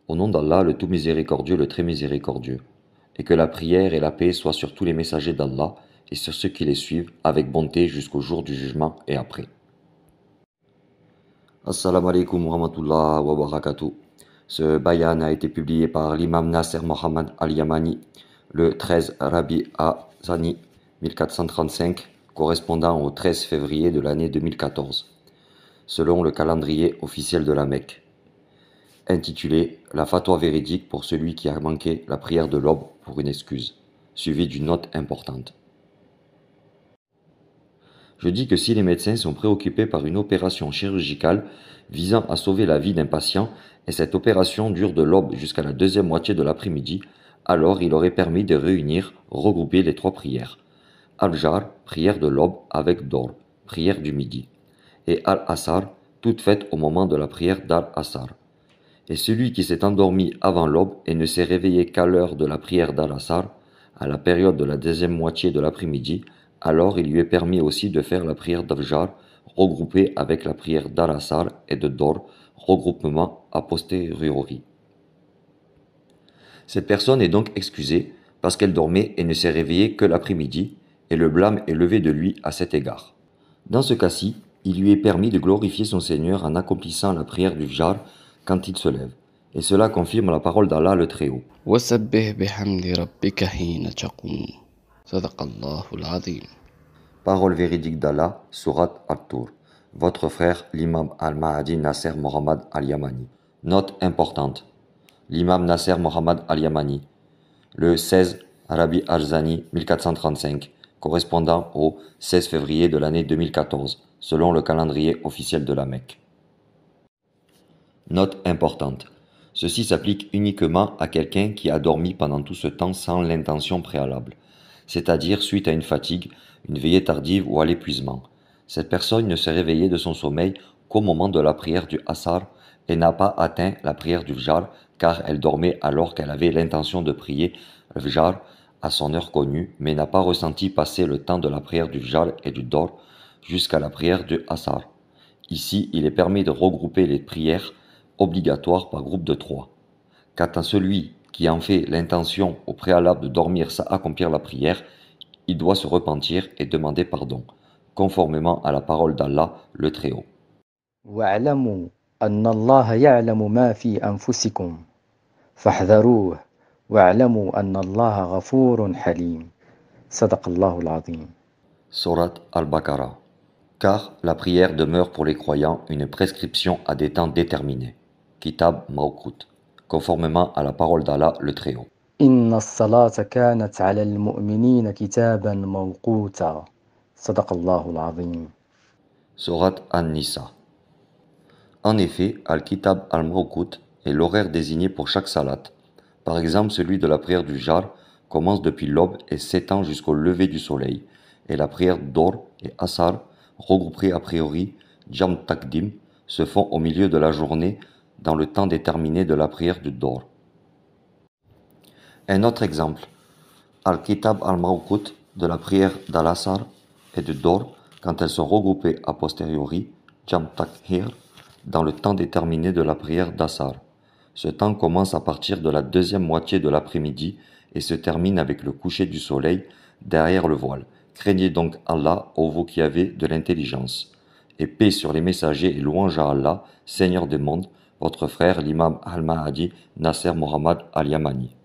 Au nom d'Allah, le tout miséricordieux, le très miséricordieux. Et que la prière et la paix soient sur tous les messagers d'Allah et sur ceux qui les suivent avec bonté jusqu'au jour du jugement et après. Assalamu alaikum wa rahmatullah wa barakatuh. Ce bayan a été publié par l'imam Nasser Mohammad Al-Yamani le 13 Rabi Azani 1435, correspondant au 13 février de l'année 2014, selon le calendrier officiel de la Mecque, intitulé « La fatwa véridique pour celui qui a manqué la prière de l'aube pour une excuse », suivi d'une note importante. Je dis que si les médecins sont préoccupés par une opération chirurgicale visant à sauver la vie d'un patient et cette opération dure de l'aube jusqu'à la deuxième moitié de l'après-midi, alors il aurait permis de regrouper les trois prières. Al-Jar, prière de l'aube avec Dor, prière du midi, et Al-Asar, toutes faites au moment de la prière d'Al-Asar. Et celui qui s'est endormi avant l'aube et ne s'est réveillé qu'à l'heure de la prière d'Al-Asar, à la période de la deuxième moitié de l'après-midi, alors il lui est permis aussi de faire la prière d'Al-Jar, regroupée avec la prière d'Al-Asar et de Dor, regroupement a posteriori. Cette personne est donc excusée parce qu'elle dormait et ne s'est réveillée que l'après-midi, et le blâme est levé de lui à cet égard. Dans ce cas-ci, il lui est permis de glorifier son Seigneur en accomplissant la prière du Jar quand il se lève. Et cela confirme la parole d'Allah le Très-Haut. Parole véridique d'Allah, Surat At-Tur. Votre frère, l'imam Al-Mahdi Nasser Mohammad Al-Yamani. Note importante. L'imam Nasser Mohammad Al-Yamani, le 16 Rabi Azani 1435, correspondant au 16 février de l'année 2014, selon le calendrier officiel de la Mecque. Note importante. Ceci s'applique uniquement à quelqu'un qui a dormi pendant tout ce temps sans l'intention préalable, c'est-à-dire suite à une fatigue, une veillée tardive ou à l'épuisement. Cette personne ne s'est réveillée de son sommeil qu'au moment de la prière du Asar et n'a pas atteint la prière du Fajr car elle dormait alors qu'elle avait l'intention de prier le Fajr à son heure connue, mais n'a pas ressenti passer le temps de la prière du Fajr et du Dor jusqu'à la prière du Asar. Ici, il est permis de regrouper les prières obligatoires par groupe de 3. Quant à celui qui en fait l'intention au préalable de dormir sans accomplir la prière, il doit se repentir et demander pardon, conformément à la parole d'Allah le Très-Haut. وَاعْلَمُوا أَنَّ اللَّهَ يَعْلَمُ مَا فِي أَنفُسِكُمْ فَاحْذَرُوهُ وَاعْلَمُوا أَنَّ اللَّهَ غَفُورٌ حَلِيمٌ صدق الله العظيم. Sourate Al-Baqarah. Car la prière demeure pour les croyants une prescription à des temps déterminés. Kitab Mawqut, conformément à la parole d'Allah le Très-Haut. إِنَّ الصَّلَاةَ كَانَتْ عَلَى الْمُؤْمِنِينَ كِتَابًا مَوْقُوتًا صدق الله العظيم. Sourate An-Nisa. En effet, Al-Kitab Al-Mawqut est l'horaire désigné pour chaque salat. Par exemple, celui de la prière du Jar commence depuis l'aube et s'étend jusqu'au lever du soleil, et la prière d'Or et Asar, regroupées a priori, Jam Takdim, se font au milieu de la journée dans le temps déterminé de la prière du Dor. Un autre exemple, Al-Kitab Al-Mawqut de la prière d'Al-Asar et de Dor, quand elles sont regroupées a posteriori, Jam Takhir, dans le temps déterminé de la prière d'Asar. Ce temps commence à partir de la deuxième moitié de l'après-midi et se termine avec le coucher du soleil derrière le voile. Craignez donc Allah, ô vous qui avez de l'intelligence. Et paix sur les messagers et louange à Allah, Seigneur des mondes, votre frère l'imam Al-Mahdi Nasser Mohammad Al-Yamani.